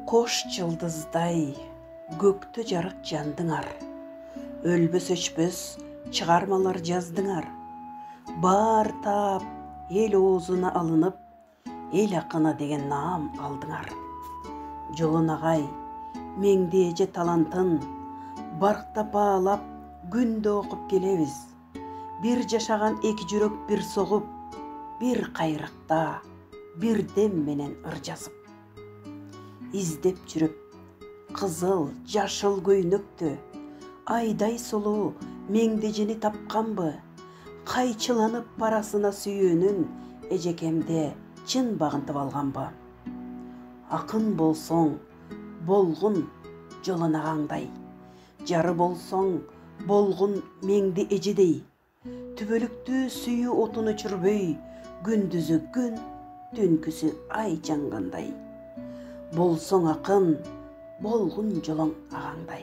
Кош жылдыздай көктө жарык жандыңар, өлбөс өчпөс чыгармалар жаздыңар. Бар таап эл оозуна алынып, эл акыны деген наам алдыңар. Жолун агай меңди эже талантын барктап баалап күндө окуп келебиз. Бир жашаган эки жүрөк бир согуп, бир кайракта бир дем менен ыр жазып. Издеп жүрүп кызыл жашыл көйнөктө айдай сулуу меңдежени тапканбы? Кайчыланып парасына сүйөөнүн эжекемде чын багынтып алганбы? Акын болсоң болгун жолун агаңдай, жары болсоң болгун меңди эжедей. Түбөлүктүү сүйүү отун өчүрбөй, күндүзү күн, түнкүсү ай жангандай. Болсоң акын, болгун жолуң агаңдай.